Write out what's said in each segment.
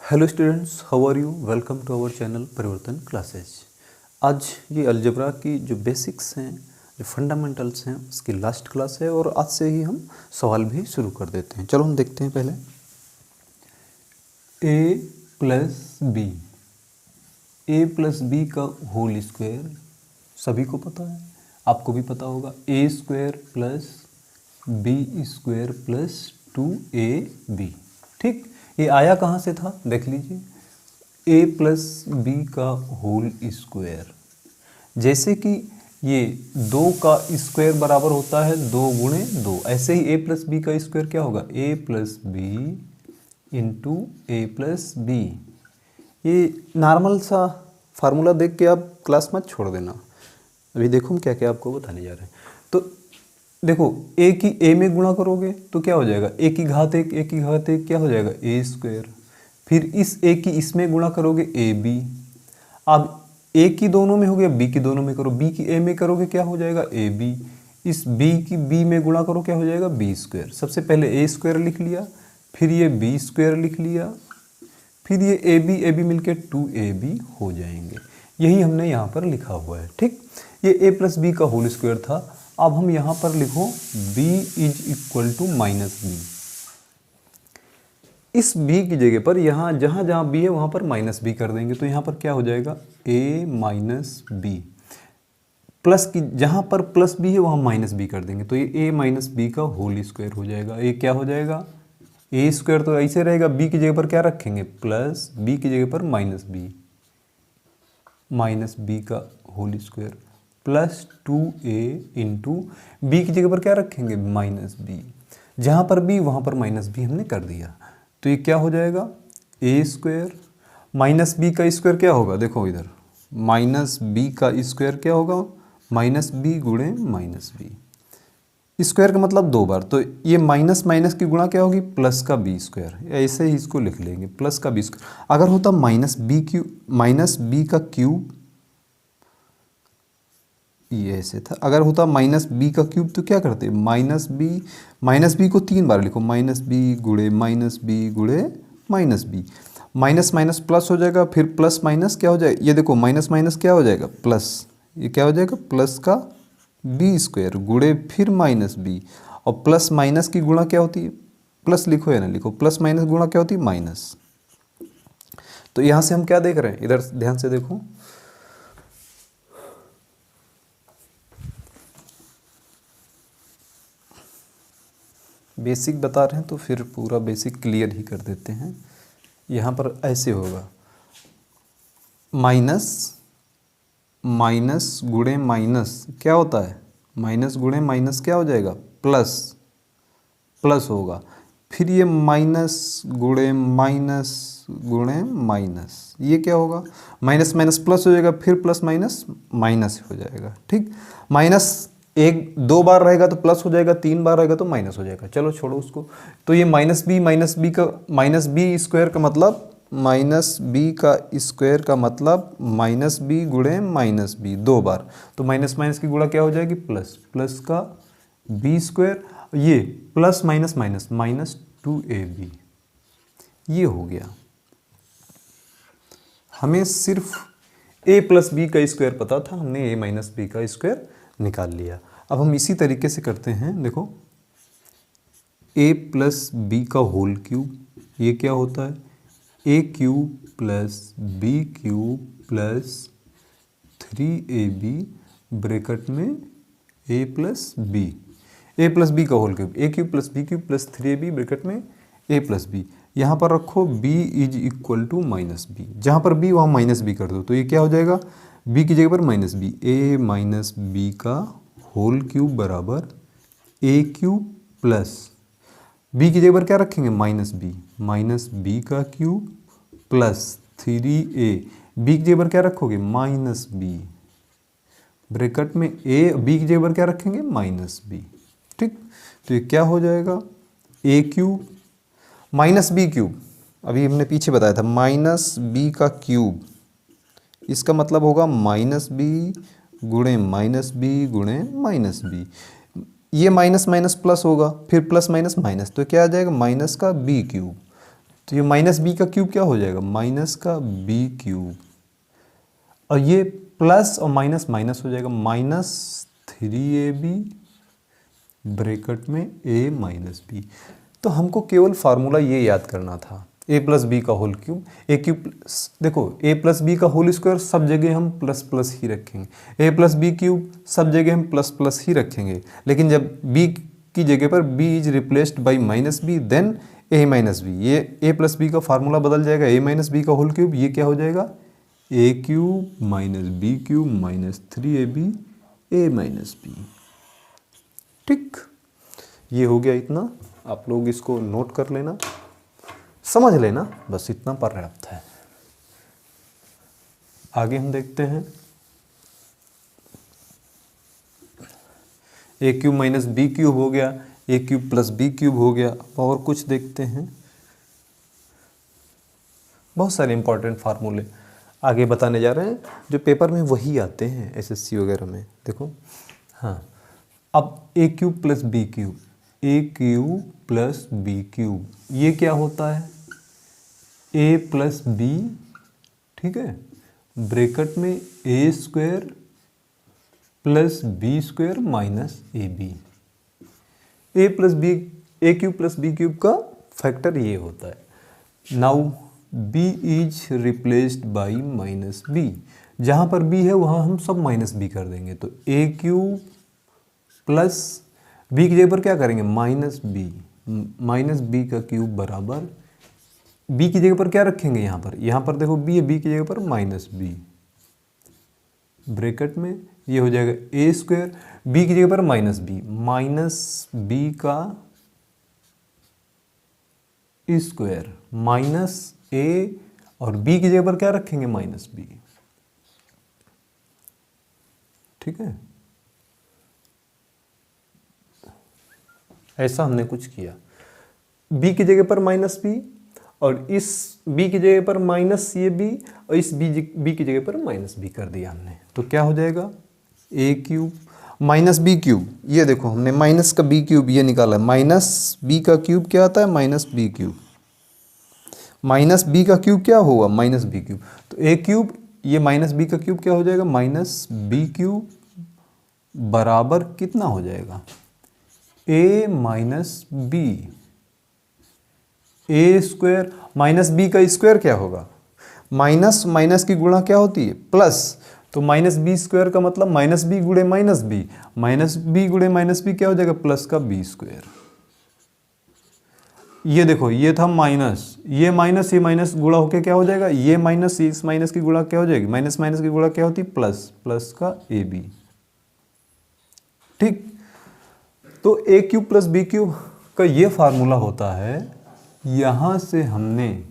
Hello students, how are you. Welcome to our channel Parivartan classes. आज ये algebra की जो बेसिक्स हैं, जो फंडामेंटल्स हैं, उसकी लास्ट क्लास है और आज से ही हम सवाल भी शुरू कर देते हैं। चलो हम देखते हैं पहले a plus B. A plus B का होल स्क्वायर सभी को पता है, आपको भी पता होगा। A square plus B square plus 2ab। ठीक, ये आया कहाँ से था देख लीजिए, a प्लस बी का होल स्क्वायर। जैसे कि ये 2 का स्क्वायर बराबर होता है 2 गुणे 2, ऐसे ही a प्लस बी का स्क्वायर क्या होगा, a plus B into A plus B. ये नॉर्मल सा फार्मूला देख के आप क्लास मत छोड़ देना। अभी देखो हम क्या क्या आपको बताने जा रहे हैं। तो देखो, a की a में गुणा करोगे तो क्या हो जाएगा, a की घात 1, a की घात 1 क्या हो जाएगा, a स्क्वायर। फिर इस a की इसमें गुणा करोगे ab। अब a की दोनों में हो गया, b की दोनों में करो, b की a में करोगे क्या हो जाएगा, ab। इस b की b में गुणा करो क्या हो जाएगा, b स्क्वायर। सबसे पहले a स्क्वायर लिख लिया, फिर ये b स्क्वायर लिख लिया, फिर ये ab मिलके 2ab हो जाएंगे। यही हमने यहाँ पर लिखा हुआ है। ठीक, ये a प्लस बी का होल स्क्वायर था। अब हम यहाँ पर लिखो b is equal to minus B. इस b की जगह पर यहाँ जहाँ जहाँ b है वहाँ पर माइनस b कर देंगे, तो यहाँ पर क्या हो जाएगा, a माइनस बी। प्लस की जहाँ पर प्लस b है वहाँ माइनस b कर देंगे, तो ये a माइनस बी का होल स्क्वायर हो जाएगा। ये क्या हो जाएगा, a स्क्वायर तो ऐसे रहेगा, b की जगह पर क्या रखेंगे, प्लस b की जगह पर माइनस बी का whole square plus 2a into b की जगह पर क्या रखेंगे, माइनस बी। जहाँ पर b वहाँ पर माइनस बी हमने कर दिया, तो ये क्या हो जाएगा, a स्क्वायर माइनस बी का स्क्वायर क्या होगा, देखो इधर माइनस बी का स्क्वायर क्या होगा, माइनस बी गुणे माइनस बी। स्क्वायर का मतलब 2 बार, तो ये माइनस माइनस की गुणा क्या होगी, प्लस का बी स्क्वायर। ऐसे ही इसको लिख लेंगे, प्लस का बी स्क्वायर। अगर होता माइनस बी का क्यूब, ये ऐसे था। अगर होता माइनस बी का क्यूब तो क्या करते, माइनस बी को 3 बार लिखो, माइनस बी गुणे माइनस बी गुणे minus b. Minus minus plus हो जाएगा, फिर प्लस माइनस क्या हो जाएगा, ये देखो माइनस माइनस क्या हो जाएगा, प्लस। ये क्या हो जाएगा, प्लस का बी स्क्वायर गुणे फिर माइनस बी। और प्लस माइनस की गुणा क्या होती है, प्लस लिखो या ना लिखो, प्लस माइनस गुणा क्या होती है, माइनस। तो यहाँ से हम क्या देख रहे हैं, इधर ध्यान से देखो, बेसिक बता रहे हैं तो फिर पूरा बेसिक क्लियर ही कर देते हैं। यहाँ पर ऐसे होगा, माइनस गुणे माइनस क्या होता है, माइनस गुणे माइनस क्या हो जाएगा, प्लस होगा। फिर ये माइनस गुणे माइनस, ये क्या होगा, माइनस माइनस प्लस हो जाएगा, फिर प्लस माइनस माइनस हो जाएगा। ठीक, माइनस 2 बार रहेगा तो प्लस हो जाएगा, 3 बार रहेगा तो माइनस हो जाएगा। चलो छोड़ो उसको। तो ये माइनस बी स्क्वायर का मतलब माइनस बी गुणे माइनस बी 2 बार, तो माइनस माइनस की गुणा क्या हो जाएगी, प्लस का बी स्क्वायर। ये प्लस माइनस माइनस 2ab, ये हो गया। हमें सिर्फ a प्लस बी का स्क्वायर पता था, हमने a माइनस बी का स्क्वायर निकाल लिया। अब हम इसी तरीके से करते हैं, देखो a प्लस बी का होल क्यूब, ये क्या होता है, a cube plus B cube plus 3ab bracket में a प्लस बी का whole cube, a cube plus B cube plus 3ab bracket में a प्लस बी। यहाँ पर रखो b is equal to minus B, जहाँ पर b वहाँ minus B कर दो, तो ये क्या हो जाएगा, b की जगह पर minus b, a minus B का होल क्यूब बराबर a क्यूब प्लस b की जगह पर क्या रखेंगे, माइनस बी का क्यूब प्लस 3a, b की जगह पर क्या रखोगे, माइनस बी ब्रैकेट में b की जगह पर क्या रखेंगे, माइनस बी। ठीक, तो ये क्या हो जाएगा, a cube minus b cube, अभी हमने पीछे बताया था माइनस बी का क्यूब, इसका मतलब होगा माइनस बी गुणे माइनस बी। ये माइनस माइनस प्लस होगा, फिर प्लस माइनस माइनस, तो क्या आ जाएगा, माइनस का बी क्यूब तो ये माइनस बी का क्यूब क्या हो जाएगा, माइनस का बी क्यूब, और ये प्लस और माइनस माइनस हो जाएगा, -3ab ब्रैकेट में a माइनस बी। तो हमको केवल फार्मूला ये याद करना था, a प्लस बी का होल क्यूब, ए क्यूब, देखो a प्लस बी का होल स्क्वायर सब जगह हम प्लस प्लस ही रखेंगे, a प्लस बी क्यूब सब जगह हम प्लस प्लस ही रखेंगे, लेकिन जब b की जगह पर b is replaced by minus b then a minus b, ये a प्लस बी का फार्मूला बदल जाएगा, a माइनस बी का होल क्यूब, ये क्या हो जाएगा, a cube minus b cube minus 3ab a minus b. ठीक, ये हो गया इतना, आप लोग इसको नोट कर लेना, समझ लेना, बस इतना पर्याप्त है। आगे हम देखते हैं ए क्यूब माइनस बी क्यूब हो गया, A cube plus B cube हो गया, और कुछ देखते हैं, बहुत सारे इंपॉर्टेंट फार्मूले आगे बताने जा रहे हैं जो पेपर में वही आते हैं एसएससी वगैरह में। देखो हाँ, अब ए cube plus B cube, A cube plus B cube, ये क्या होता है, ए प्लस बी, ठीक है, ब्रैकेट में A square plus B square minus A B. A plus B, A cube plus B cube का फैक्टर ये होता है। Now B is replaced by minus B, जहाँ पर बी है वहाँ हम सब माइनस बी कर देंगे, तो ए क्यूब प्लस बी की जगह पर क्या करेंगे, माइनस बी का क्यूब बराबर, बी की जगह पर क्या रखेंगे, यहाँ पर देखो बी है, बी की जगह पर माइनस बी, ब्रैकेट में ये हो जाएगा ए स्क्वायर, बी की जगह पर माइनस बी का स्क्वायर माइनस ए, और बी की जगह पर क्या रखेंगे, माइनस बी। ठीक है, ऐसा हमने कुछ किया, b की जगह पर माइनस बी, और इस b की जगह पर माइनस ये b, और इस b की जगह पर माइनस बी कर दिया हमने, तो क्या हो जाएगा, a cube minus b cube, ये देखो हमने माइनस का b क्यूब ये निकाला, माइनस b का क्यूब क्या आता है, minus b cube, minus b का क्यूब क्या होगा, माइनस बी क्यूब, तो a क्यूब, ये माइनस b का क्यूब क्या हो जाएगा, माइनस बी क्यूब बराबर कितना हो जाएगा, a minus b, A square minus B का स्क्वायर क्या होगा, माइनस माइनस की गुणा क्या होती है, प्लस, तो माइनस बी स्क्वायर का मतलब माइनस बी गुणे माइनस बी गुणे माइनस बी क्या हो जाएगा, प्लस का बी स्क्वायर। ये देखो ये था माइनस, ये माइनस गुणा होके क्या हो जाएगा, ये माइनस इस माइनस की गुणा क्या हो जाएगी, माइनस माइनस की गुणा क्या होती है, प्लस, प्लस का ए बी। ठीक, तो a cube plus B cube का ये फार्मूला होता है, यहां से हमने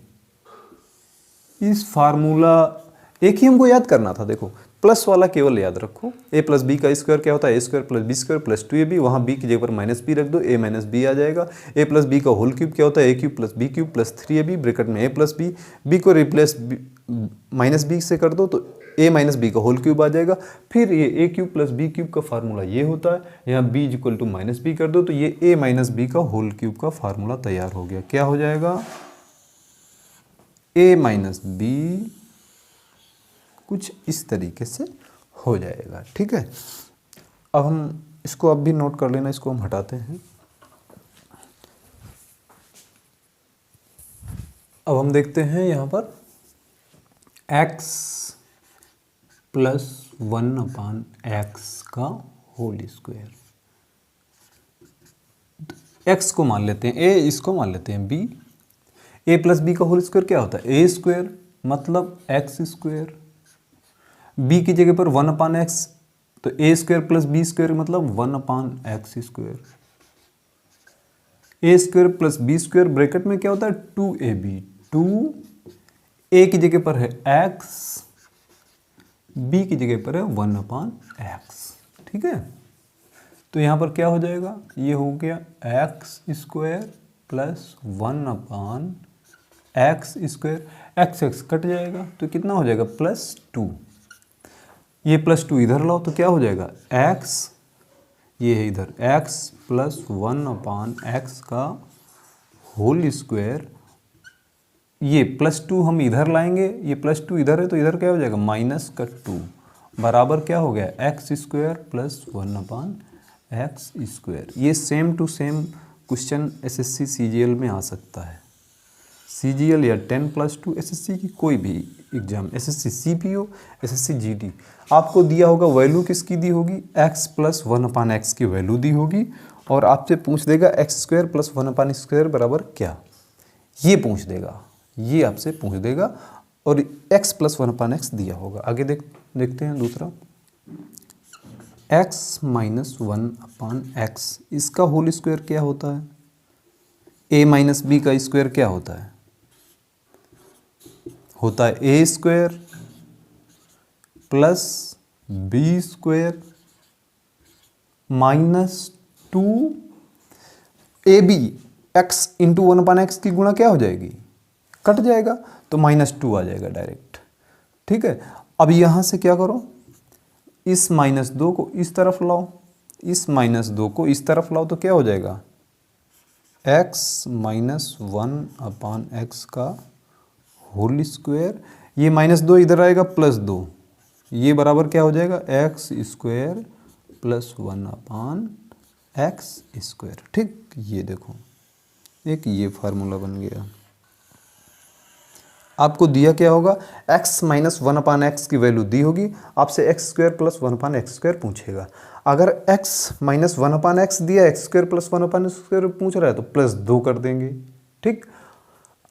इस फार्मूला, एक ही हमको याद करना था, देखो प्लस वाला केवल याद रखो, ए प्लस बी का स्क्वायर क्या होता है, A square plus B square plus 2ab, वहाँ बी की जगह पर माइनस बी रख दो, ए माइनस बी आ जाएगा। ए प्लस बी का होल क्यूब क्या होता है, A cube plus B cube plus 3ab, bracket में ए प्लस बी, बी को रिप्लेस माइनस बी से कर दो तो ए माइनस बी का होल क्यूब आ जाएगा। फिर ये A cube plus B cube का फार्मूला ये होता है, यहाँ B is equal to minus B कर दो तो ये ए माइनस बी का होल क्यूब का फार्मूला तैयार हो गया। क्या हो जाएगा, ए माइनस बी कुछ इस तरीके से हो जाएगा। ठीक है, अब हम इसको अब भी नोट कर लेना, इसको हम हटाते हैं। अब हम देखते हैं यहाँ पर x प्लस 1/x का होल स्क्वायर। x को मान लेते हैं a, इसको मान लेते हैं b। a प्लस बी का होल स्क्वायर क्या होता है, a स्क्वायर मतलब x स्क्वायर, b की जगह पर 1/x तो a square plus B square मतलब 1/x square. a square plus B square bracket में क्या होता है 2ab, 2 a की जगह पर है x, b की जगह पर है 1/x। ठीक है, तो यहाँ पर क्या हो जाएगा, ये हो गया x square plus 1/x square, x cut जाएगा तो कितना हो जाएगा +2, ये +2 इधर लाओ तो क्या हो जाएगा x, ये है इधर x प्लस 1/x का होल स्क्वायर ये +2 हम इधर लाएंगे, ये +2 इधर है तो इधर क्या हो जाएगा -2 बराबर क्या हो गया x² + 1/x²। ये same to same question SSC CGL में आ सकता है। CGL या 10+2 SSC की कोई भी exam, SSC CPO, SSC GD, आपको दिया होगा वैल्यू किसकी दी होगी, x + 1/x की वैल्यू दी होगी और आपसे पूछ देगा x² + 1/x² बराबर क्या, ये पूछ देगा, ये आपसे पूछ देगा और x + 1/x दिया होगा। आगे देखते हैं दूसरा, x - 1/x, इसका होल स्क्वायर क्या होता है, a - b का स्क्वायर क्या होता है a² + b² - 2ab, x × 1/x की गुणा क्या हो जाएगी, कट जाएगा तो -2 आ जाएगा डायरेक्ट। ठीक है, अब यहां से क्या करो, इस -2 को इस तरफ लाओ, इस -2 को इस तरफ लाओ तो क्या हो जाएगा x - 1/x का होल स्क्वायर, ये -2 इधर आएगा +2, ये बराबर क्या हो जाएगा x² + 1/x²। ठीक, ये देखो एक ये फार्मूला बन गया। आपको दिया क्या होगा, x - 1/x की वैल्यू दी होगी, आपसे x² + 1/x² पूछेगा। अगर x - 1/x दिया, x² + 1/x² पूछ रहा है तो +2 कर देंगे। ठीक,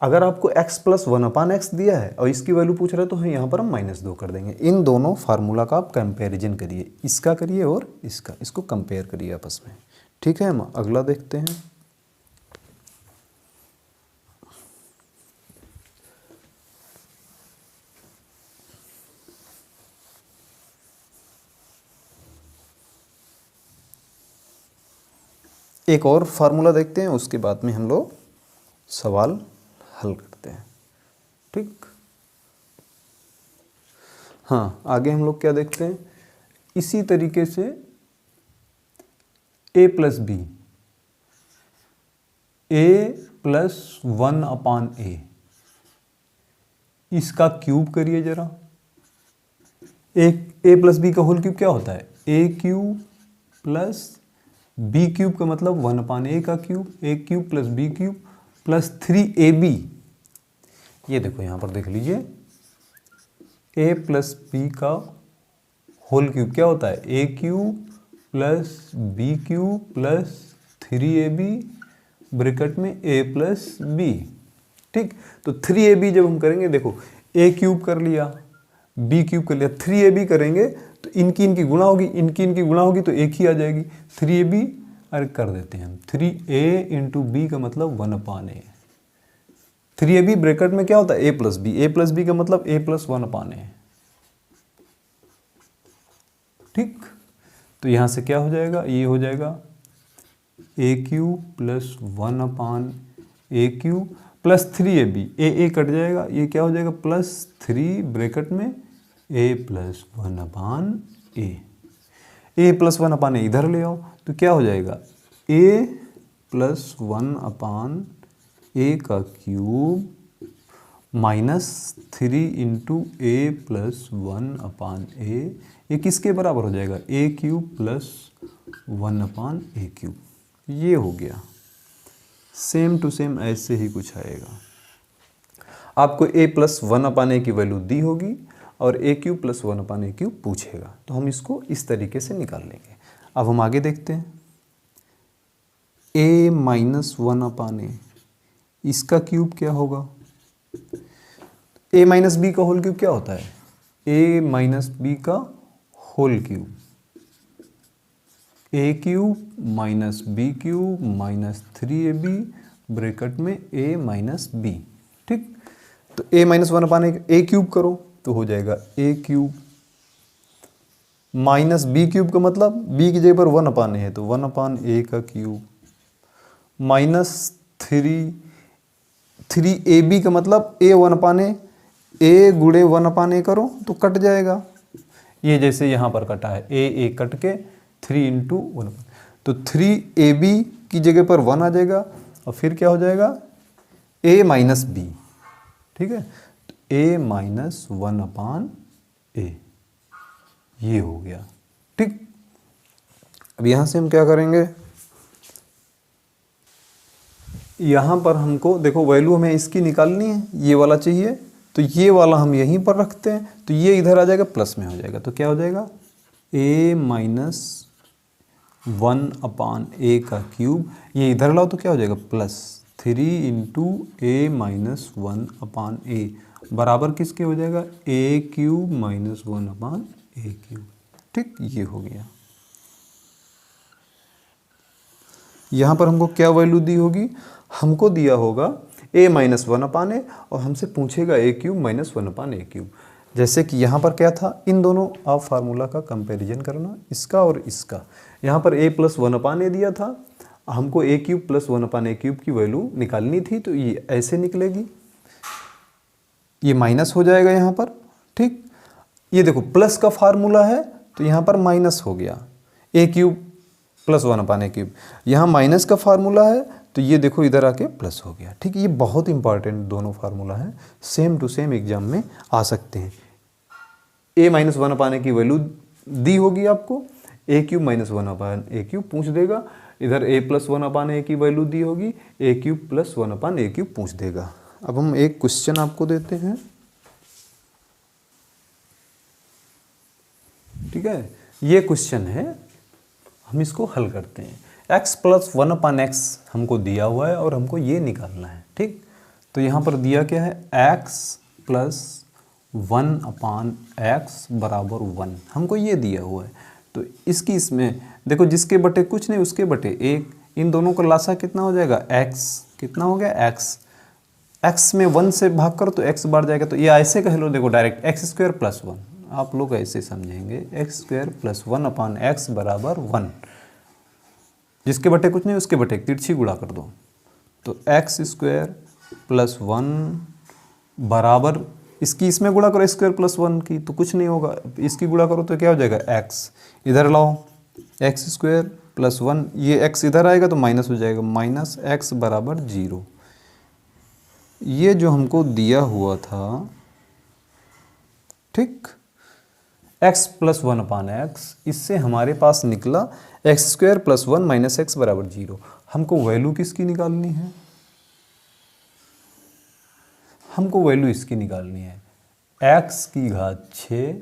अगर आपको x + 1/x दिया है और इसकी वैल्यू पूछ रहा है तो यहाँ पर हम -2 कर देंगे। इन दोनों फार्मूला का आप कंपैरिजन करिए, इसका करिए और इसका, इसको कंपेयर करिए आपस में। ठीक है, हम अगला देखते हैं। एक और फार्मूला देखते हैं, उसके बाद में हम लोग सवाल हल करते हैं। ठीक, हाँ, आगे हम लोग क्या देखते हैं, इसी तरीके से a + b, a + 1/a, इसका क्यूब करिए जरा। a + b का होल क्यूब क्या होता है, a³ + b³ का मतलब 1/a का क्यूब, a³ + b³ + 3ab। ये देखो यहाँ पर देख लीजिए, a + b का होल क्यूब क्या होता है, a³ + b³ + 3ab ब्रैकेट में a + b। ठीक, तो 3ab जब हम करेंगे, देखो a³ कर लिया, b³ कर लिया, 3ab करेंगे तो इनकी गुणा होगी, इनकी गुणा होगी तो एक ही आ जाएगी 3ab। अरे कर देते हैं हम, 3a × b का मतलब 1/a, 3ab ब्रैकेट में क्या होता है a + b, a + b का मतलब a + 1/a। ठीक, तो यहाँ से क्या हो जाएगा, ये हो जाएगा a³ + 1/a³ + 3ab, a cut जाएगा, ये क्या हो जाएगा +3 ब्रैकेट में a + 1/a, a + 1/a इधर ले आओ तो क्या हो जाएगा a + 1/a का क्यूब -3 × a + 1/a, ये किसके बराबर हो जाएगा, a³ + 1/a³। ये हो गया, सेम टू सेम ऐसे ही कुछ आएगा। आपको a + 1/a की वैल्यू दी होगी और a³ + 1/a³ पूछेगा, तो हम इसको इस तरीके से निकाल लेंगे। अब हम आगे देखते हैं, a - 1/a, इसका क्यूब क्या होगा, a - b का होल क्यूब क्या होता है, a - b का whole cube, a³ - b³ - 3ab bracket में a - b। ठीक, तो a - 1/a क्यूब करो तो हो जाएगा a³ - b³ का मतलब b की जगह पर 1/a है तो 1/a का क्यूब -3ab का मतलब a 1/a, a × 1/a करो तो कट जाएगा, ये जैसे यहाँ पर कटा है a कट के 3 × 1, तो 3ab की जगह पर 1 आ जाएगा और फिर क्या हो जाएगा a - b, ठीक है, तो a माइनस 1/a ये हो गया। ठीक, अब यहाँ से हम क्या करेंगे, यहाँ पर हमको देखो वैल्यू हमें इसकी निकालनी है, ये वाला चाहिए, तो ये वाला हम यहीं पर रखते हैं, तो ये इधर आ जाएगा, प्लस में हो जाएगा, तो क्या हो जाएगा a माइनस 1/a का क्यूब, ये इधर लाओ तो क्या हो जाएगा plus 3 into a minus 1/a बराबर किसके हो जाएगा a cube minus 1/a cube. ठीक, ये हो गया। यहाँ पर हमको क्या वैल्यू दी होगी, हमको दिया होगा a माइनस 1/a और हमसे पूछेगा a cube minus 1/a cube. जैसे कि यहाँ पर क्या था, इन दोनों आप फार्मूला का कंपैरिजन करना, इसका और इसका। यहाँ पर a प्लस 1/a दिया था, हमको a cube plus 1/a cube की वैल्यू निकालनी थी, तो ये ऐसे निकलेगी, ये माइनस हो जाएगा यहाँ पर। ठीक, ये देखो प्लस का फार्मूला है तो यहाँ पर माइनस हो गया, a cube plus 1/a cube, यहाँ माइनस का फार्मूला है तो ये देखो इधर आके प्लस हो गया। ठीक, ये बहुत इंपॉर्टेंट दोनों फार्मूला हैं, सेम टू सेम एग्जाम में आ सकते हैं। a माइनस 1/a की वैल्यू दी होगी आपको, a cube minus 1/a cube पूछ देगा, इधर a प्लस 1/a की वैल्यू दी होगी, a cube plus 1/a cube पूछ देगा। अब हम एक क्वेश्चन आपको देते हैं, ठीक है, ये क्वेश्चन है, हम इसको हल करते हैं। x प्लस 1/x हमको दिया हुआ है और हमको ये निकालना है। ठीक, तो यहाँ पर दिया क्या है, x प्लस 1/x बराबर 1, हमको ये दिया हुआ है। तो इसकी इसमें देखो, जिसके बटे कुछ नहीं उसके बटे 1, इन दोनों का लासा कितना हो जाएगा x, कितना हो गया x में 1 से भाग करो तो x बढ़ जाएगा, तो ये ऐसे कह लो, देखो डायरेक्ट x² प्लस 1, आप लोग ऐसे समझेंगे x² प्लस 1/x बराबर 1, जिसके बटे कुछ नहीं उसके बटे तिरछी गुणा कर दो, तो x² प्लस 1 बराबर, इसकी इसमें गुणा करो x² प्लस 1 की तो कुछ नहीं होगा, इसकी गुणा करो तो क्या हो जाएगा x, इधर लाओ x² प्लस 1, ये x इधर आएगा तो माइनस हो जाएगा, माइनस x बराबर 0। ये जो हमको दिया हुआ था, ठीक, x प्लस 1/x, इससे हमारे पास निकला x² प्लस 1 माइनस x बराबर 0। हमको वैल्यू किसकी निकालनी है, हमको वैल्यू इसकी निकालनी है, x की घात 6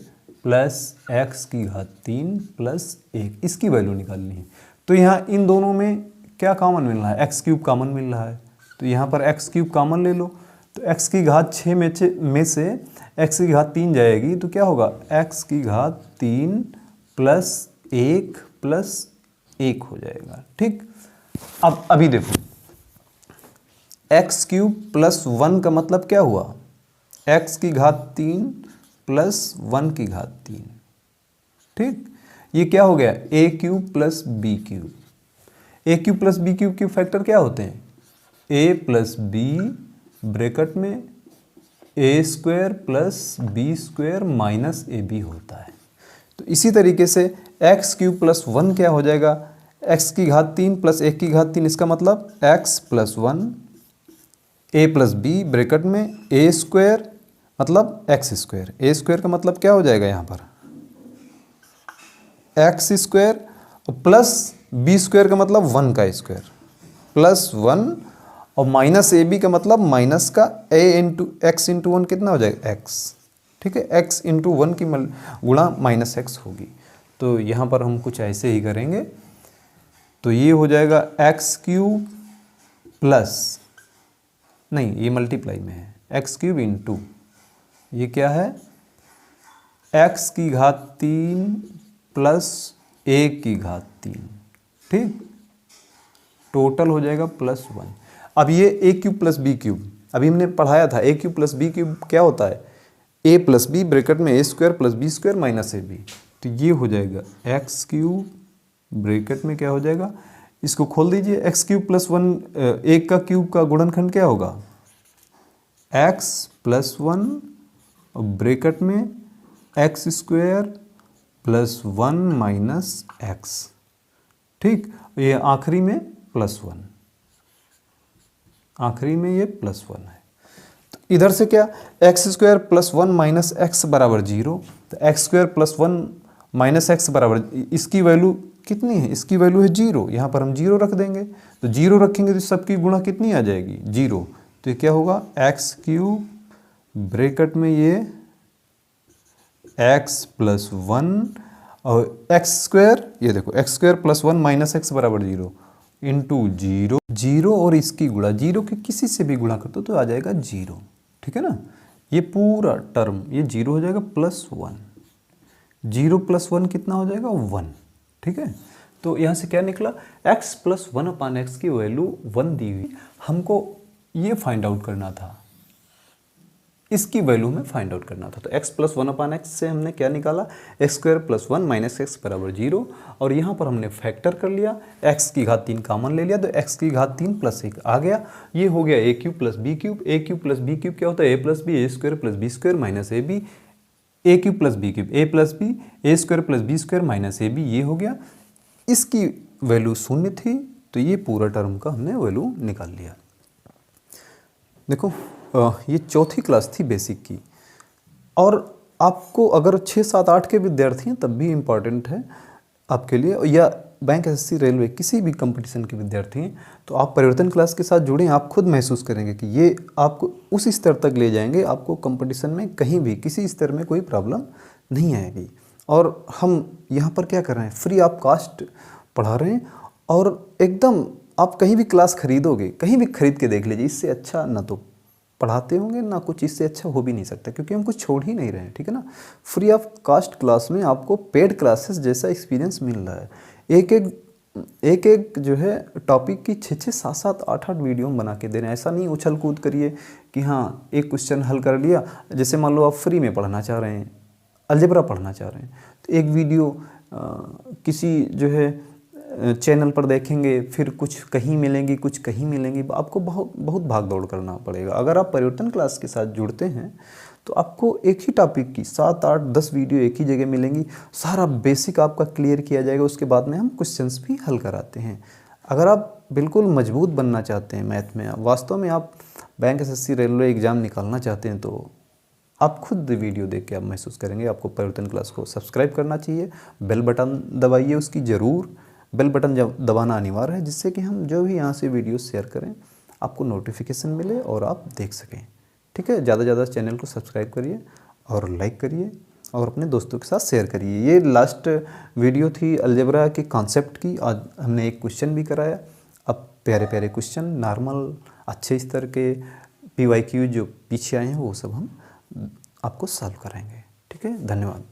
प्लस x की घात 3 प्लस 1, इसकी वैल्यू निकालनी है। तो यहाँ इन दोनों में क्या कॉमन मिल रहा है, x क्यूब कॉमन मिल रहा है, तो यहाँ पर x क्यूब कॉमन ले लो, तो x की घात 6 में से x की घात 3 जाएगी, तो क्या होगा x की घात 3 प्लस 1 प्लस 1 हो जाएगा। ठीक, अब अभी देखो x क्यूब प्लस 1 का मतलब क्या हुआ, x की घात 3 प्लस 1 की घात 3। ठीक, ये क्या हो गया a cube plus b cube, a cube plus b cube के फैक्टर क्या होते हैं, a प्लस b ब्रैकेट में a² plus b² minus ab होता है। तो इसी तरीके से x क्यूब प्लस 1 क्या हो जाएगा, x की घात 3 प्लस 1 की घात 3, इसका मतलब x plus 1 a plus b bracket में a² मतलब x², a² का मतलब क्या हो जाएगा यहाँ पर x² प्लस b² का मतलब 1 का स्क्वायर प्लस 1 और माइनस ab का मतलब माइनस का a इंटू एक्स इंटू 1 कितना हो जाएगा x। ठीक है, x इंटू 1 की गुणा माइनस x होगी। तो यहाँ पर हम कुछ ऐसे ही करेंगे, तो ये हो जाएगा x क्यूब प्लस, नहीं ये मल्टीप्लाई में है, x क्यूब इंटू ये क्या है x की घात 3 प्लस 1 की घात 3। ठीक, टोटल हो जाएगा प्लस 1। अब ये a cube plus b cube, अभी हमने पढ़ाया था a cube plus b cube क्या होता है, a प्लस b ब्रैकेट में a² plus b² minus ab, तो ये हो जाएगा x क्यूब ब्रैकेट में क्या हो जाएगा, इसको खोल दीजिए, x क्यूब प्लस 1 1 का क्यूब का गुणनखंड क्या होगा x प्लस 1 और ब्रैकेट में x² प्लस 1 माइनस x। ठीक, ये आखिरी में प्लस 1, आखिरी में ये प्लस 1 है। तो इधर से क्या, x square plus one minus x बराबर जीरो, तो x square plus one minus x बराबर, इसकी वैल्यू कितनी है, इसकी वैल्यू है जीरो, यहाँ पर हम जीरो रख देंगे, तो जीरो रखेंगे तो सबकी गुणा कितनी आ जाएगी, जीरो, तो ये क्या होगा एक्स क्यूब ब्रैकेट में ये एक्स प्लस वन और एक्स स्क्वायर, ये देखो x square plus one minus x बराबर जीरो इंटू जीरो, जीरो और इसकी गुणा, जीरो के किसी से भी गुणा कर दो तो आ जाएगा जीरो, ठीक है ना। ये पूरा टर्म ये जीरो हो जाएगा plus one, zero plus one कितना हो जाएगा वन, ठीक है। तो यहाँ से क्या निकला, x plus one upon x की वैल्यू वन दी हुई, हमको ये फाइंड आउट करना था, इसकी वैल्यू में फाइंड आउट करना था। तो x plus one upon x से हमने क्या निकाला, x square plus one minus x बराबर जीरो, और यहाँ पर हमने फैक्टर कर लिया, x की घात तीन कॉमन ले लिया, तो x की घात तीन प्लस एक आ गया, ये हो गया A cube plus B cube, A cube plus B cube क्या होता है, A plus B, A square plus B square minus A B, A cube plus B cube, A plus B, A square plus B square minus A B, ये हो गया। इसकी value शून्य थी तो ये पूरा टर्म का हमने वैल्यू निकाल लिया। देखो ये चौथी क्लास थी बेसिक की, और आपको अगर 6, 7, 8 के विद्यार्थी हैं तब भी इम्पॉर्टेंट है आपके लिए, या बैंक एसएससी रेलवे किसी भी कंपटीशन के विद्यार्थी हैं तो आप परिवर्तन क्लास के साथ जुड़ें, आप खुद महसूस करेंगे कि ये आपको उस स्तर तक ले जाएंगे, आपको कंपटीशन में कहीं भी किसी स्तर में कोई प्रॉब्लम नहीं आएगी। और हम यहाँ पर क्या कर रहे हैं, फ्री ऑफ कास्ट पढ़ा रहे हैं, और एकदम आप कहीं भी क्लास खरीदोगे, कहीं भी खरीद के देख लीजिए, इससे अच्छा ना तो पढ़ाते होंगे ना कुछ इससे अच्छा हो भी नहीं सकता, क्योंकि हम कुछ छोड़ ही नहीं रहे हैं, ठीक है ना। फ्री ऑफ कास्ट क्लास में आपको पेड क्लासेस जैसा एक्सपीरियंस मिल रहा है, एक एक जो है टॉपिक की 6, 7, 8 वीडियो बना के दे रहे हैं। ऐसा नहीं उछल कूद करिए कि हाँ एक क्वेश्चन हल कर लिया, जैसे मान लो आप फ्री में पढ़ना चाह रहे हैं, अलजेब्रा पढ़ना चाह रहे हैं, तो एक वीडियो किसी जो है चैनल पर देखेंगे, फिर कुछ कहीं मिलेंगी कुछ कहीं मिलेंगी, आपको बहुत भाग दौड़ करना पड़ेगा। अगर आप परिवर्तन क्लास के साथ जुड़ते हैं तो आपको एक ही टॉपिक की 7, 8, 10 वीडियो एक ही जगह मिलेंगी, सारा बेसिक आपका क्लियर किया जाएगा, उसके बाद में हम क्वेश्चंस भी हल कराते हैं। अगर आप बिल्कुल मजबूत बनना चाहते हैं मैथ में, वास्तव में आप बैंक एसएससी रेलवे एग्ज़ाम निकालना चाहते हैं, तो आप खुद वीडियो देख के आप महसूस करेंगे। आपको परिवर्तन क्लास को सब्सक्राइब करना चाहिए, बेल बटन दबाइए उसकी ज़रूर, बेल बटन दबाना अनिवार्य है, जिससे कि हम जो भी यहाँ से वीडियो शेयर करें आपको नोटिफिकेशन मिले और आप देख सकें, ठीक है। ज़्यादा से ज़्यादा चैनल को सब्सक्राइब करिए और लाइक करिए और अपने दोस्तों के साथ शेयर करिए। ये लास्ट वीडियो थी अलजेब्रा के कॉन्सेप्ट की, आज हमने एक क्वेश्चन भी कराया। अब प्यारे प्यारे क्वेश्चन नॉर्मल अच्छे स्तर के PYQ जो पीछे आए हैं वो सब हम आपको सॉल्व कराएंगे, ठीक है। धन्यवाद।